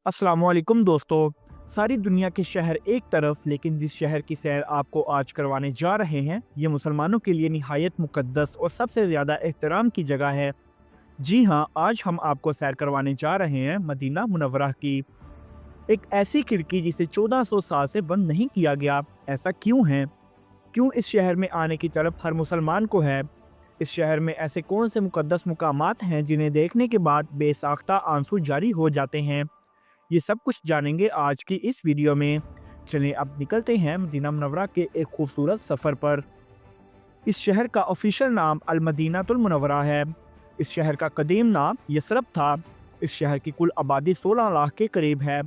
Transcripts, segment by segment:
अस्सलाम वालेकुम दोस्तों। सारी दुनिया के शहर एक तरफ, लेकिन जिस शहर की सैर आपको आज करवाने जा रहे हैं, ये मुसलमानों के लिए निहायत मुक़द्दस और सबसे ज़्यादा एहतराम की जगह है। जी हाँ, आज हम आपको सैर करवाने जा रहे हैं मदीना मुनव्वरा की। एक ऐसी खिड़की जिसे 1400 साल से बंद नहीं किया गया। ऐसा क्यों है? क्यों इस शहर में आने की तलब हर मुसलमान को है? इस शहर में ऐसे कौन से मुक़द्दस मुकामात हैं जिन्हें देखने के बाद बेसाख्ता आंसू जारी हो जाते हैं? ये सब कुछ जानेंगे आज की इस वीडियो में। चलिए अब निकलते हैं मदीना मुनव्वरा के एक खूबसूरत सफ़र पर। इस शहर का ऑफिशियल नाम अल मदीनातुल मुनव्वरा है। इस शहर का कदीम नाम यसरब था। इस शहर की कुल आबादी 16 लाख के करीब है।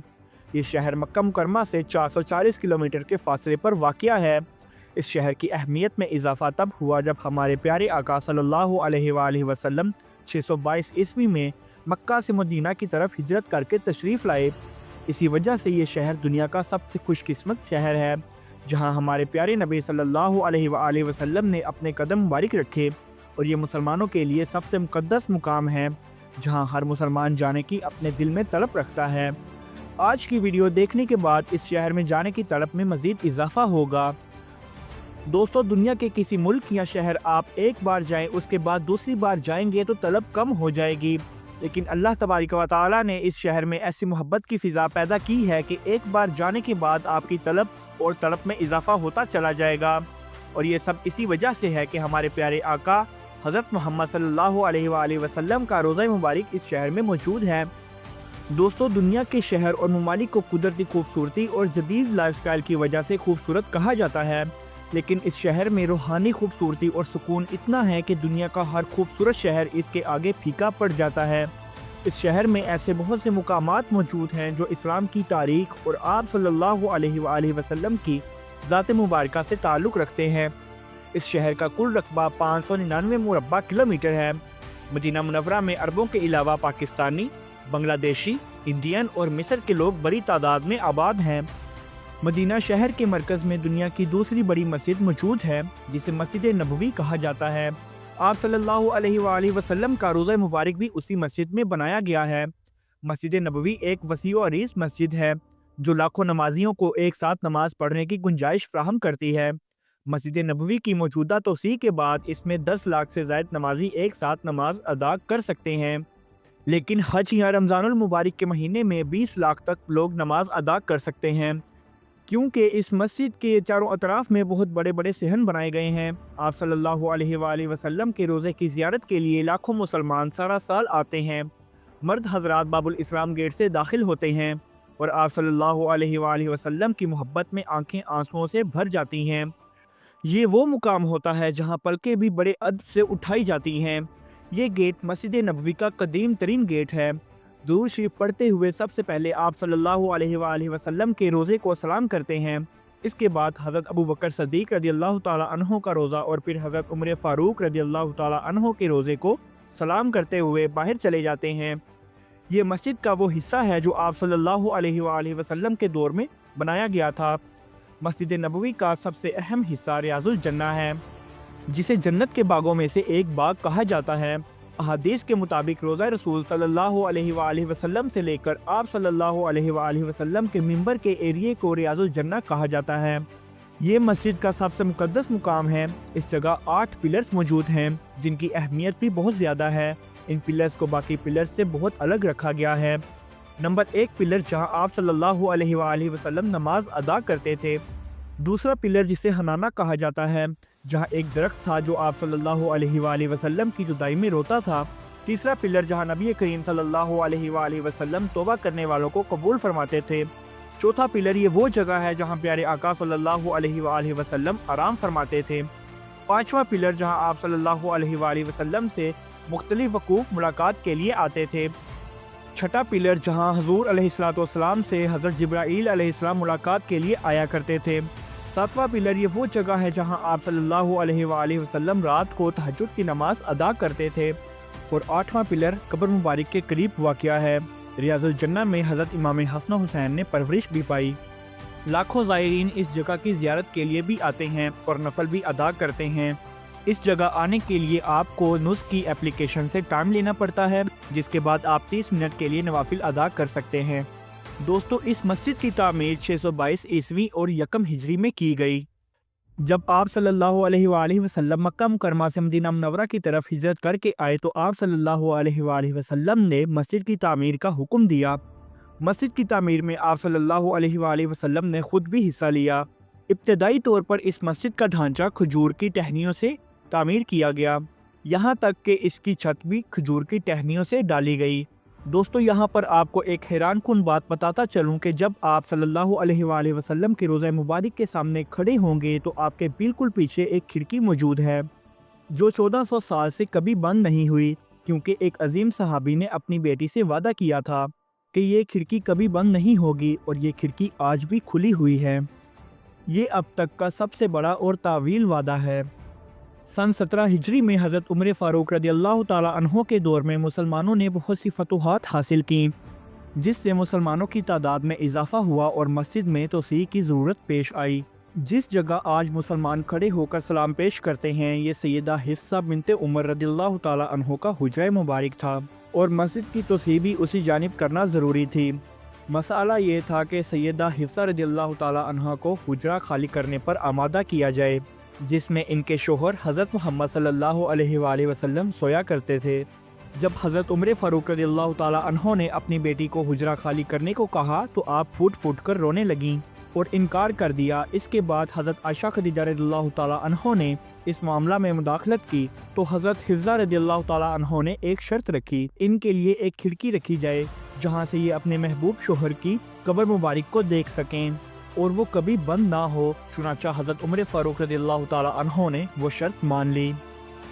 ये शहर मक्का मुकरमा से 440 किलोमीटर के फासले पर वाक़या है। इस शहर की अहमियत में इजाफ़ा तब हुआ जब हमारे प्यारे आका सल्लल्लाहु अलैहि वसल्लम 622 ईस्वी में मक्का से मदीना की तरफ हिजरत करके तशरीफ़ लाए। इसी वजह से ये शहर दुनिया का सबसे खुशकिस्मत शहर है, जहाँ हमारे प्यारे नबी सल्लल्लाहु अलैहि वसल्लम ने अपने कदम मुबारक रखे। और ये मुसलमानों के लिए सबसे मुक़द्दस मुकाम है, जहाँ हर मुसलमान जाने की अपने दिल में तड़प रखता है। आज की वीडियो देखने के बाद इस शहर में जाने की तड़प में मज़ीद इजाफ़ा होगा। दोस्तों, दुनिया के किसी मुल्क या शहर आप एक बार जाएं, उसके बाद दूसरी बार जाएंगे तो तलब कम हो जाएगी। लेकिन अल्लाह तबारक व तआला ने इस शहर में ऐसी मोहब्बत की फ़िज़ा पैदा की है कि एक बार जाने के बाद आपकी तलब और तड़प में इजाफ़ा होता चला जाएगा। और ये सब इसी वजह से है कि हमारे प्यारे आका हज़रत मोहम्मद सल्लल्लाहु अलैहि वसल्लम का रोज़ा मुबारक इस शहर में मौजूद है। दोस्तों, दुनिया के शहर और ममालिक को कुदरती खूबसूरती और जदीद लाइफस्टाइल की वजह से खूबसूरत कहा जाता है, लेकिन इस शहर में रूहानी खूबसूरती और सुकून इतना है कि दुनिया का हर खूबसूरत शहर इसके आगे फीका पड़ जाता है। इस शहर में ऐसे बहुत से मुकामात मौजूद हैं जो इस्लाम की तारीख और आप सल्लल्लाहु अलैहि वसल्लम की ज़ात मुबारका से ताल्लुक़ रखते हैं। इस शहर का कुल रकबा 599 मुरब्बा किलोमीटर है। मदीना मुनव्वरा में अरबों के अलावा पाकिस्तानी, बांग्लादेशी, इंडियन और मिस्र के लोग बड़ी तादाद में आबाद हैं। मदीना शहर के मरकज़ में दुनिया की दूसरी बड़ी मस्जिद मौजूद है, जिसे मस्जिद नबवी कहा जाता है। आप सल्लल्लाहु अलैहि वसल्लम का रोज़ा मुबारक भी उसी मस्जिद में बनाया गया है। मस्जिद नबवी एक वसी और अरीज़ मस्जिद है, जो लाखों नमाजियों को एक साथ नमाज पढ़ने की गुंजाइश फ्राहम करती है। मस्जिद नबवी की मौजूदा तोसी के बाद इसमें 10 लाख से ज़ायद नमाजी एक साथ नमाज अदा कर सकते हैं। लेकिन हज या रमज़ानुल मुबारक के महीने में 20 लाख तक लोग नमाज अदा कर सकते हैं, क्योंकि इस मस्जिद के चारों अतराफ में बहुत बड़े बड़े सहन बनाए गए हैं। आप सल्लल्लाहु अलैहि वसल्लम के रोज़े की ज़ियारत के लिए लाखों मुसलमान सारा साल आते हैं। मर्द हज़रात बाबुल इस्लाम गेट से दाखिल होते हैं और आप सल्लल्लाहु अलैहि वसल्लम की मोहब्बत में आंखें आंसुओं से भर जाती हैं। ये वो मुकाम होता है जहाँ पलकें भी बड़े अदब से उठाई जाती हैं। ये गेट मस्जिद नबवी का कदीम तरीन गेट है। दुरूद शरीफ पढ़ते हुए सबसे पहले आप सल्लल्लाहु अलैहि वसल्लम के रोज़े को सलाम करते हैं। इसके बाद हज़रत अबू बकर सदीक़ रज़ियल्लाहु ताला अन्हो का रोज़ा और फिर हज़रत उमर फ़ारूक रज़ियल्लाहु ताला अन्हो के रोज़े को सलाम करते हुए बाहर चले जाते हैं। ये मस्जिद का वो हिस्सा है जो आप सल्लल्लाहु अलैहि वसल्लम के दौर में बनाया गया था। मस्जिद नबवी का सबसे अहम हिस्सा रियाज़ुल जन्ना है, जिसे जन्नत के बागों में से एक बाग कहा जाता है। अहादीस के मुताबिक रोज़ा रसूल सल्लल्लाहु अलैहि वसल्लम से लेकर आप सल्लल्लाहु अलैहि वसल्लम के मिंबर के एरिए को रियाज़ुल जन्ना कहा जाता है। ये मस्जिद का सबसे मुक़द्दस मुकाम है। इस जगह 8 पिलर्स मौजूद हैं, जिनकी अहमियत भी बहुत ज़्यादा है। इन पिलर्स को बाकी पिलर्स से बहुत अलग रखा गया है। नंबर 1 पिलर जहाँ आप सल्लल्लाहु अलैहि वसल्लम नमाज अदा करते थे। दूसरा पिलर जिसे हनाना कहा जाता है, जहाँ एक दरख्त था जो आप सल्लल्लाहु अलैहि वसल्लम की जुदाई में रोता था। तीसरा पिलर जहाँ नबी करीम सल्लल्लाहु अलैहि वसल्लम तौबा करने वालों को कबूल फरमाते थे। चौथा पिलर ये वो जगह है जहाँ प्यारे आका सल्लल्लाहु अलैहि वसल्लम आराम फरमाते थे। पाँचवा पिलर जहाँ आप सल्लल्लाहु अलैहि वसल्लम से मुख्तलिफ वकूफ़ मुलाकात के लिए आते थे। छठा पिलर जहाँ हज़ूर अलैहिस्सलाम से हज़रत जिब्राईल अलैहिस्सलाम मुलाकात के लिए आया करते थे। सातवां पिलर ये वो जगह है जहाँ आप सल्लल्लाहु अलैहि वसल्लम रात को तहज्जुद की नमाज अदा करते थे। और आठवां पिलर कब्र मुबारक के करीब वाक़या है। रियाज़ुल जन्ना में हज़रत इमाम हसन हुसैन ने परवरिश भी पाई। लाखों ज़ायरीन इस जगह की ज़ियारत के लिए भी आते हैं और नफल भी अदा करते हैं। इस जगह आने के लिए आपको नुस की एप्लीकेशन से टाइम लेना पड़ता है, जिसके बाद आप 30 मिनट के लिए नवाफिल अदा कर सकते हैं। दोस्तों इस मस्जिद की तामीर 622 ईस्वी और यकम हिजरी में की गई। जब आप सल्लल्लाहु अलैहि वसल्लम मक्का मुकरमा से मदीना मुनव्वरा की तरफ हिजरत करके आए तो आप सल्लल्लाहु अलैहि वसल्लम ने मस्जिद की तामीर का हुक्म दिया। मस्जिद की तामीर में आप सल्लल्लाहु अलैहि वसल्लम ने खुद भी हिस्सा लिया। इब्तदाई तौर पर इस मस्जिद का ढांचा खजूर की टहनियों से तामीर किया गया, यहाँ तक कि इसकी छत भी खजूर की टहनियों से डाली गई। दोस्तों यहाँ पर आपको एक हैरान कुन बात बताता चलूँ कि जब आप सल्लल्लाहु अलैहि वसल्लम के रोज़ा मुबारक के सामने खड़े होंगे तो आपके बिल्कुल पीछे एक खिड़की मौजूद है जो 1400 साल से कभी बंद नहीं हुई, क्योंकि एक अजीम सहाबी ने अपनी बेटी से वादा किया था कि ये खिड़की कभी बंद नहीं होगी और ये खिड़की आज भी खुली हुई है। ये अब तक का सबसे बड़ा और तावील वादा है। सन 17 हिजरी में हज़रत उमर फ़ारूक रज़ियल्लाहु ताला अन्हो के दौर में मुसलमानों ने बहुत सी फतूहात हासिल की, जिससे मुसलमानों की तादाद में इजाफा हुआ और मस्जिद में तोसी की ज़रूरत पेश आई। जिस जगह आज मुसलमान खड़े होकर सलाम पेश करते हैं, ये सैयदा हिफ्सा बिनते उमर रज़ियल्लाहु ताला अन्हो का हुजरा मुबारक था और मस्जिद की तोसी भी उसी जानिब करना ज़रूरी थी। मसाला ये था कि सैयदा हिफ्सा रज़ियल्लाहु ताला अन्हा को हुजरा खाली करने पर आमादा किया जाए, जिसमें इनके शोहर हज़रत मोहम्मद सल्लल्लाहु अलैहि वसल्लम सोया करते थे। जब हज़रत उमर फ़ारूक रज़ियल्लाहु ताला अन्हो ने अपनी बेटी को हुजरा खाली करने को कहा तो आप फूट फूट कर रोने लगीं और इनकार कर दिया। इसके बाद हज़रत आयशा खदीजा रज़ियल्लाहु ताला अन्हो ने इस मामला में मुदाखलत की तो हज़रत हिफ्सा रज़ियल्लाहु ताला अन्हो ने एक शर्त रखी, इनके लिए एक खिड़की रखी जाए जहाँ से ये अपने महबूब शोहर की कब्र मुबारक को देख सकें और वो कभी बंद ना हो। चुनांचे हज़रत उमर फ़ारूक रज़ियल्लाहु ताला अन्हो ने वो शर्त मान ली।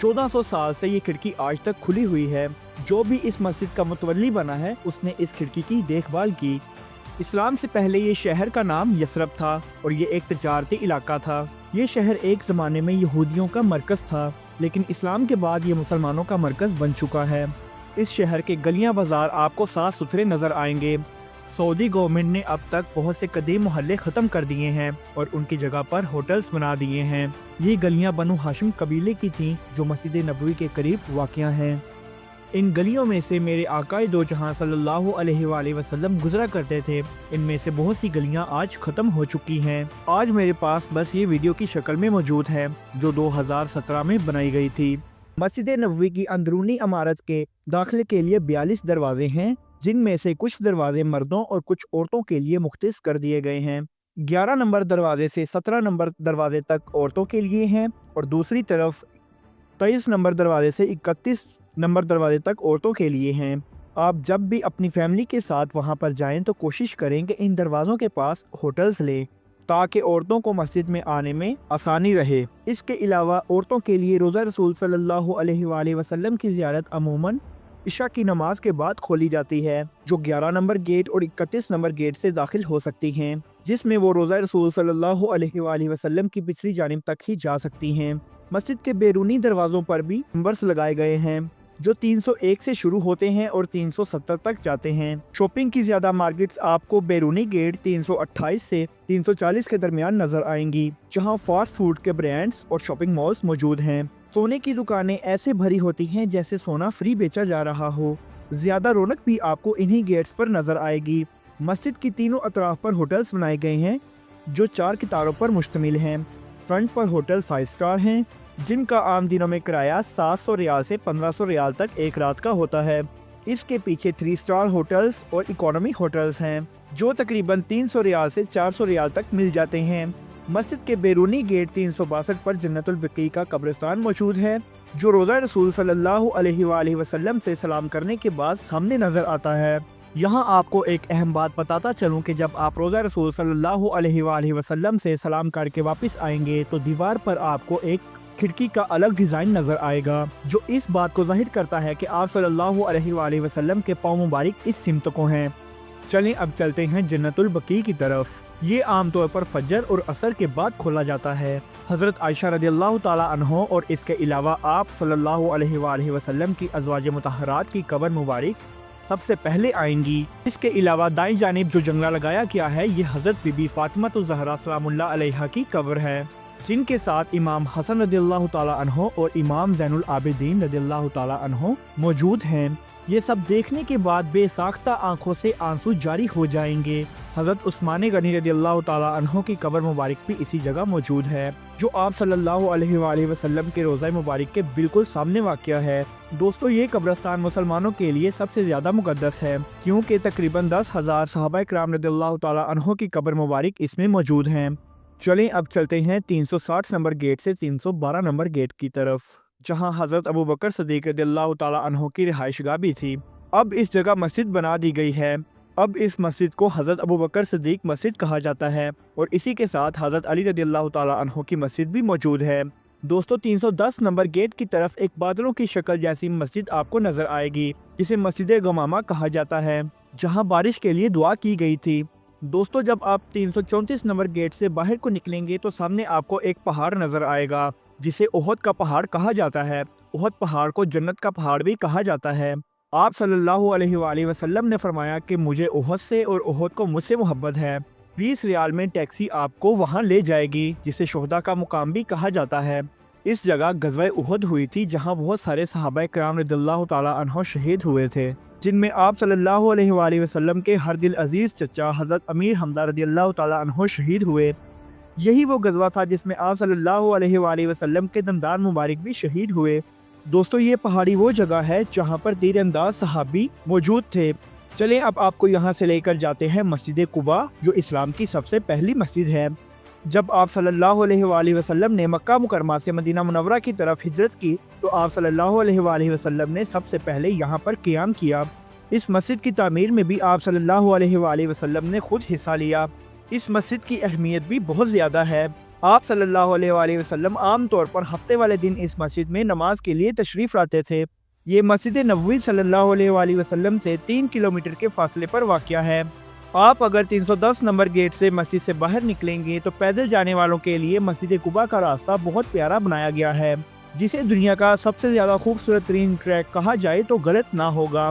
1400 साल से ये खिड़की आज तक खुली हुई है। जो भी इस मस्जिद का मुतवल्ली बना है उसने इस खिड़की की देखभाल की। इस्लाम से पहले ये शहर का नाम यसरब था और ये एक तजारती इलाका था। ये शहर एक ज़माने में यहूदियों का मरकज़ था, लेकिन इस्लाम के बाद ये मुसलमानों का मरकज़ बन चुका है। इस शहर के गलियां बाजार आपको साफ सुथरे नज़र आएंगे। सऊदी गवर्नमेंट ने अब तक बहुत से कदीम मोहल्ले ख़त्म कर दिए हैं और उनकी जगह पर होटल्स बना दिए हैं। ये गलियां बनु हाशिम कबीले की थीं जो मस्जिद नबवी के करीब वाक़या हैं। इन गलियों में से मेरे आकाए दो जहां सल्लल्लाहु अलैहि वसल्लम गुजरा करते थे, इनमें से बहुत सी गलियां आज ख़त्म हो चुकी हैं। आज मेरे पास बस ये वीडियो की शक्ल में मौजूद है जो 2017 में बनाई गई थी। मस्जिद नबवी की अंदरूनी इमारत के दाखिले के लिए 42 दरवाजे हैं, जिनमें से कुछ दरवाजे मर्दों और कुछ औरतों के लिए मुख्तस कर दिए गए हैं। 11 नंबर दरवाजे से 17 नंबर दरवाजे तक औरतों के लिए हैं और दूसरी तरफ 23 नंबर दरवाजे से 31 नंबर दरवाजे तक औरतों के लिए हैं। आप जब भी अपनी फैमिली के साथ वहां पर जाएं तो कोशिश करें कि इन दरवाज़ों के पास होटल्स लें ताकि औरतों को मस्जिद में आने में आसानी रहे। इसके अलावा औरतों के लिए रोज़ा रसूल सल्लल्लाहु अलैहि वसल्लम की ज़ियारत अमूमन इशा की नमाज के बाद खोली जाती है, जो 11 नंबर गेट और 31 नंबर गेट से दाखिल हो सकती हैं, जिसमें वो रोज़ा रसूल सल्लल्लाहु अलैहि वसल्लम की पिछली जानिब तक ही जा सकती हैं। मस्जिद के बैरूनी दरवाज़ों पर भी नंबर्स लगाए गए हैं जो 301 से शुरू होते हैं और 370 तक जाते हैं। शॉपिंग की ज़्यादा मार्केट्स आपको बैरूनी गेट 328 से 340 के दरमियान नज़र आएंगी, जहां फास्ट फूड के ब्रांड्स और शॉपिंग मॉल्स मौजूद हैं। सोने की दुकानें ऐसे भरी होती हैं जैसे सोना फ्री बेचा जा रहा हो। ज़्यादा रौनक भी आपको इन्हीं गेट्स पर नज़र आएगी। मस्जिद की तीनों अतराफ पर होटल्स बनाए गए हैं जो 4 कितारों पर मुश्तमिल हैं। फ्रंट पर होटल 5 स्टार हैं, जिनका आम दिनों में किराया 700 रियाल से 1500 रियाल तक एक रात का होता है। इसके पीछे 3 स्टार होटल्स और इकोनॉमी होटल्स हैं जो तकरीबन 300 रियाल से 400 रियाल तक मिल जाते हैं। मस्जिद के बैरूनी गेट 362 पर जन्नतुल बकी का कब्रिस्तान मौजूद है, जो रोज़ा रसूल सल्लल्लाहु अलैहि वसल्लम से सलाम करने के बाद सामने नज़र आता है। यहाँ आपको एक अहम बात बताता चलूँ कि जब आप रोज़ा रसूल सल्लल्लाहु अलैहि वसल्लम से सलाम करके वापस आएंगे तो दीवार पर आपको एक खिड़की का अलग डिज़ाइन नज़र आएगा, जो इस बात को जाहिर करता है कि आप सल्लल्लाहु अलैहि वसल्लम के पाँव मुबारक इस सिमत को हैं। चलें अब चलते हैं जन्नतुल बकी की तरफ। ये आमतौर पर फजर और असर के बाद खोला जाता है। हज़रत आयशा रज़ियल्लाहु ताला अन्हा और इसके अलावा आप सल्लल्लाहु अलैहि वसल्लम की अज़वाज मुतहरात की कब्र मुबारक सबसे पहले आएंगी। इसके अलावा दाईं जानिब जो जंगला लगाया गया है, ये हज़रत बीबी फातिमा ज़हरा सलामुल्लाह अलैहा की कब्र है, जिनके साथ इमाम हसन रज़ियल्लाहु ताला अन्हो और इमाम ज़ैनुल आबिदीन रज़ियल्लाहु ताला अन्हो मौजूद हैं। یہ سب دیکھنے کے بعد بے ساختہ آنکھوں سے آنسو جاری ہو جائیں گے۔ حضرت عثمان غنی رضی اللہ تعالیٰ عنہ کی قبر مبارک بھی اسی جگہ موجود ہے، جو آپ صلی اللہ علیہ وآلہ وسلم کے روضہ مبارک کے بالکل سامنے واقع ہے۔ دوستو، یہ قبرستان مسلمانوں کے لیے سب سے زیادہ مقدس ہے، کیونکہ تقریباً 10,000 صحابہ کرام رضی اللہ تعالیٰ عنہ کی قبر مبارک اس میں موجود ہیں۔ چلیں اب چلتے ہیں 360 نمبر گیٹ سے 312 نمبر گیٹ کی طرف، جہاں حضرت ابوبکر صدیق رضی اللہ تعالیٰ عنہ کی رہائش گاہ بھی تھی۔ اب اس جگہ مسجد بنا دی گئی ہے۔ اب اس مسجد کو حضرت ابوبکر صدیق مسجد کہا جاتا ہے، اور اسی کے ساتھ حضرت علی رضی اللہ تعالیٰ عنہ کی مسجد بھی موجود ہے۔ دوستو، 310 نمبر گیٹ کی طرف ایک بادلوں کی شکل جیسی مسجد آپ کو نظر آئے گی، جسے مسجد غمامہ کہا جاتا ہے، جہاں بارش کے لیے دعا کی گئی تھی۔ دوستو، جب آپ 334 نمبر گیٹ سے باہر کو نکلیں گے تو سامنے آپ کو ایک پہاڑ نظر آئے گا، جسے احد کا پہاڑ کہا جاتا ہے۔ احد پہاڑ کو جنت کا پہاڑ بھی کہا جاتا ہے۔ آپ صلی اللہ علیہ وآلہ وسلم نے فرمایا کہ مجھے احد سے اور احد کو مجھ سے محبت ہے۔ 20 ریال میں ٹیکسی آپ کو وہاں لے جائے گی، جسے شہداء کا مقام بھی کہا جاتا ہے۔ اس جگہ غزوہ احد ہوئی تھی، جہاں بہت سارے صحابہ کرام رضی اللہ تعالیٰ عنہ شہید ہوئے تھے، جن میں آپ صلی اللہ علیہ وآلہ وسلم کے ہر دل عزیز چچا حضرت امیر حمزہ رضی اللہ تعالیٰ عنہ شہید ہوئے۔ یہی وہ غزوہ تھا جس میں آپ صلی اللہ علیہ وآلہ وسلم کے دندان مبارک بھی شہید ہوئے۔ دوستو، یہ پہاڑی وہ جگہ ہے جہاں پر تیر انداز صحابی موجود تھے۔ چلیں اب آپ کو یہاں سے لے کر جاتے ہیں مسجد قباء، جو اسلام کی سب سے پہلی مسجد ہے۔ جب آپ صلی اللہ علیہ وآلہ وسلم نے مکہ مکرمہ سے مدینہ منورہ کی طرف ہجرت کی تو آپ صلی اللہ علیہ وآلہ وسلم نے سب سے پہلے یہاں پر قیام کیا۔ اس مسجد کی تعمیر میں بھی آپ صلی اللہ علیہ وآلہ وسلم نے خود حصہ لیا۔ اس مسجد کی اہمیت بھی بہت زیادہ ہے۔ آپ صلی اللہ علیہ وآلہ وسلم عام طور پر ہفتے والے دن اس مسجد میں نماز کے لیے تشریف لاتے تھے۔ یہ مسجد نبوی صلی اللہ علیہ وآلہ وسلم سے 3 کلومیٹر کے فاصلے پر واقع ہے۔ آپ اگر 310 نمبر گیٹ سے مسجد سے باہر نکلیں گے تو پیدل جانے والوں کے لیے مسجد قباء کا راستہ بہت پیارا بنایا گیا ہے، جسے دنیا کا سب سے زیادہ خوبصورت ترین ٹریک کہا جائے تو غلط نہ ہوگا۔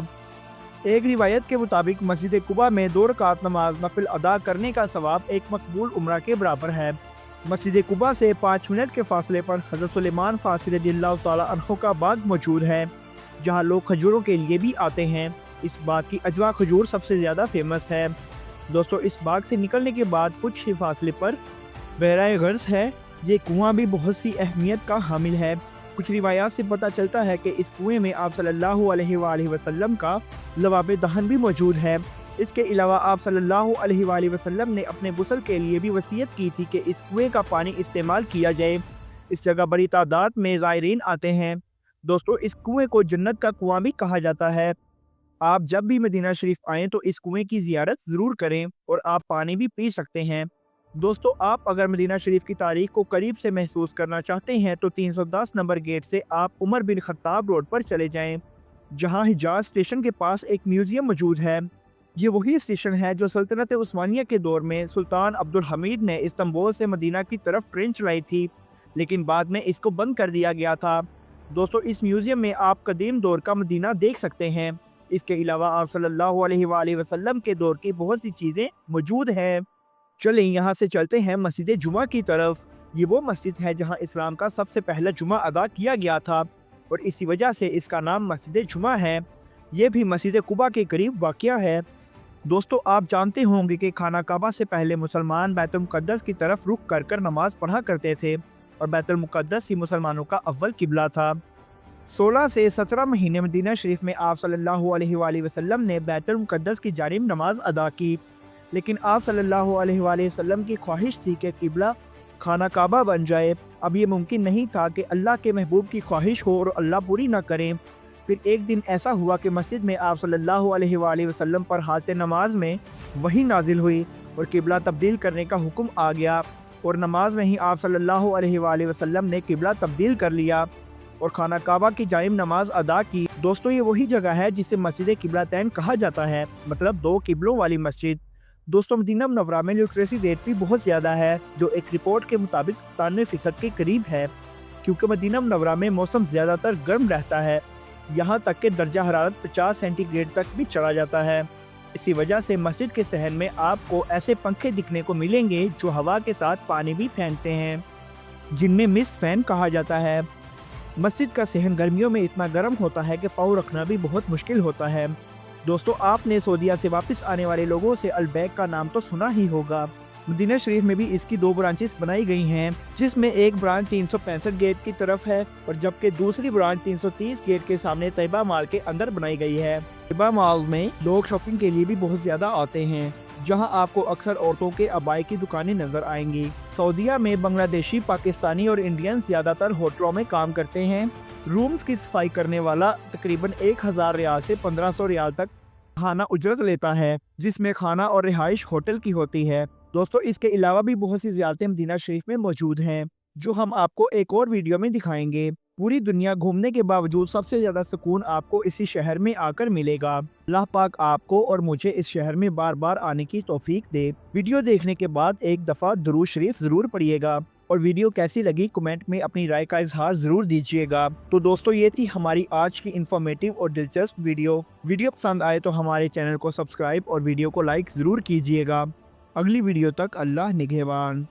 ایک روایت کے مطابق مسجد قباء میں 2 رکعت نماز نفل ادا کرنے کا ثواب ایک مقبول عمرہ کے برابر ہے۔ مسجد قباء سے 5 منٹ کے فاصلے پر حضرت سلیمان فارسی رضی اللہ تعالیٰ عنہ کا باغ موجود ہے، جہاں لوگ کھجوروں کے لیے بھی آتے ہیں۔ اس باغ کی اجوا کھجور سب سے زیادہ فیمس ہے۔ دوستو، اس باغ سے نکلنے کے بعد کچھ ہی فاصلے پر بحیرہ غرض ہے۔ یہ کنواں بھی بہت سی اہمیت کا حامل ہے۔ کچھ روایات سے پتہ چلتا ہے کہ اس کنویں میں آپ صلی اللہ علیہ وآلہ وسلم کا لباب دہن بھی موجود ہے۔ اس کے علاوہ آپ صلی اللہ علیہ وآلہ وسلم نے اپنے غسل کے لیے بھی وصیت کی تھی کہ اس کنویں کا پانی استعمال کیا جائے۔ اس جگہ بڑی تعداد میں زائرین آتے ہیں۔ دوستو، اس کنویں کو جنت کا کنواں بھی کہا جاتا ہے۔ آپ جب بھی مدینہ شریف آئیں تو اس کنویں کی زیارت ضرور کریں، اور آپ پانی بھی پی سکتے ہیں۔ دوستو، آپ اگر مدینہ شریف کی تاریخ کو قریب سے محسوس کرنا چاہتے ہیں تو 310 نمبر گیٹ سے آپ عمر بن خطاب روڈ پر چلے جائیں، جہاں حجاز اسٹیشن کے پاس ایک میوزیم موجود ہے۔ یہ وہی اسٹیشن ہے جو سلطنت عثمانیہ کے دور میں سلطان عبدالحمید نے استنبول سے مدینہ کی طرف ٹرین چلائی تھی، لیکن بعد میں اس کو بند کر دیا گیا تھا۔ دوستو، اس میوزیم میں آپ قدیم دور کا مدینہ دیکھ سکتے ہیں۔ اس کے علاوہ آپ صلی اللہ علیہ وآلہ وسلم کے دور کی بہت سی چیزیں موجود ہیں۔ چلیں یہاں سے چلتے ہیں مسجد جمعہ کی طرف۔ یہ وہ مسجد ہے جہاں اسلام کا سب سے پہلا جمعہ ادا کیا گیا تھا، اور اسی وجہ سے اس کا نام مسجد جمعہ ہے۔ یہ بھی مسجد قباء کے قریب واقع ہے۔ دوستو، آپ جانتے ہوں گے کہ خانہ کعبہ سے پہلے مسلمان بیت المقدس کی طرف رخ کر نماز پڑھا کرتے تھے، اور بیت المقدس ہی مسلمانوں کا اول قبلہ تھا۔ 16 سے 17 مہینے مدینہ شریف میں آپ صلی اللہ علیہ وآلہ وسلم نے بیت المقدس کی جانب نماز ادا کی، لیکن آپ صلی اللہ علیہ وآلہ وسلم کی خواہش تھی کہ قبلہ خانہ کعبہ بن جائے۔ اب یہ ممکن نہیں تھا کہ اللہ کے محبوب کی خواہش ہو اور اللہ پوری نہ کریں۔ پھر ایک دن ایسا ہوا کہ مسجد میں آپ صلی اللہ علیہ وآلہ وسلم پر حالت نماز میں وحی نازل ہوئی، اور قبلہ تبدیل کرنے کا حکم آ گیا، اور نماز میں ہی آپ صلی اللہ علیہ وآلہ وسلم نے قبلہ تبدیل کر لیا اور خانہ کعبہ کی جانب نماز ادا کی۔ دوستو، یہ وہی جگہ ہے جسے مسجد قبلتین کہا جاتا ہے، مطلب 2 قبلوں والی مسجد۔ دوستو، مدینہ منورہ میں لٹریسی ریٹ بھی بہت زیادہ ہے، جو ایک رپورٹ کے مطابق 97% کے قریب ہے، کیونکہ مدینہ منورہ میں موسم زیادہ تر گرم رہتا ہے، یہاں تک کہ درجہ حرارت 50 سینٹی گریڈ تک بھی چلا جاتا ہے۔ اسی وجہ سے مسجد کے صحن میں آپ کو ایسے پنکھے دکھنے کو ملیں گے جو ہوا کے ساتھ پانی بھی پھینکتے ہیں، جن میں مسٹ فین کہا جاتا ہے۔ مسجد کا صحن گرمیوں میں اتنا گرم ہوتا ہے کہ پاؤں رکھنا بھی بہت مشکل ہوتا ہے۔ دوستو، آپ نے سعودیہ سے واپس آنے والے لوگوں سے البیک کا نام تو سنا ہی ہوگا۔ مدینہ شریف میں بھی اس کی 2 برانچز بنائی گئی ہیں، جس میں ایک برانچ 365 گیٹ کی طرف ہے اور جبکہ دوسری برانچ 330 گیٹ کے سامنے طیبہ مال کے اندر بنائی گئی ہے۔ طیبہ مال میں لوگ شاپنگ کے لیے بھی بہت زیادہ آتے ہیں، جہاں آپ کو اکثر عورتوں کے عبائی کی دکانیں نظر آئیں گی۔ سعودیہ میں بنگلہ دیشی، پاکستانی اور انڈین زیادہ تر ہوٹلوں میں کام کرتے ہیں۔ رومز کی صفائی کرنے والا تقریباً 1000 ریال سے 1500 ریال تک کھانا اجرت لیتا ہے، جس میں کھانا اور رہائش ہوٹل کی ہوتی ہے۔ دوستو، اس کے علاوہ بھی بہت سی زیارتیں مدینہ شریف میں موجود ہیں، جو ہم آپ کو ایک اور ویڈیو میں دکھائیں گے۔ پوری دنیا گھومنے کے باوجود سب سے زیادہ سکون آپ کو اسی شہر میں آ کر ملے گا۔ اللہ پاک آپ کو اور مجھے اس شہر میں بار بار آنے کی توفیق دے۔ ویڈیو دیکھنے کے بعد ایک دفعہ درود شریف ضرور پڑھیے گا اور ویڈیو کیسی لگی کمنٹ میں اپنی رائے کا اظہار ضرور دیجیے گا۔ تو دوستو، یہ تھی ہماری آج کی انفارمیٹیو اور دلچسپ ویڈیو۔ ویڈیو پسند آئے تو ہمارے چینل کو سبسکرائب اور ویڈیو کو لائک ضرور کیجیے گا۔ اگلی ویڈیو تک اللہ نگہبان۔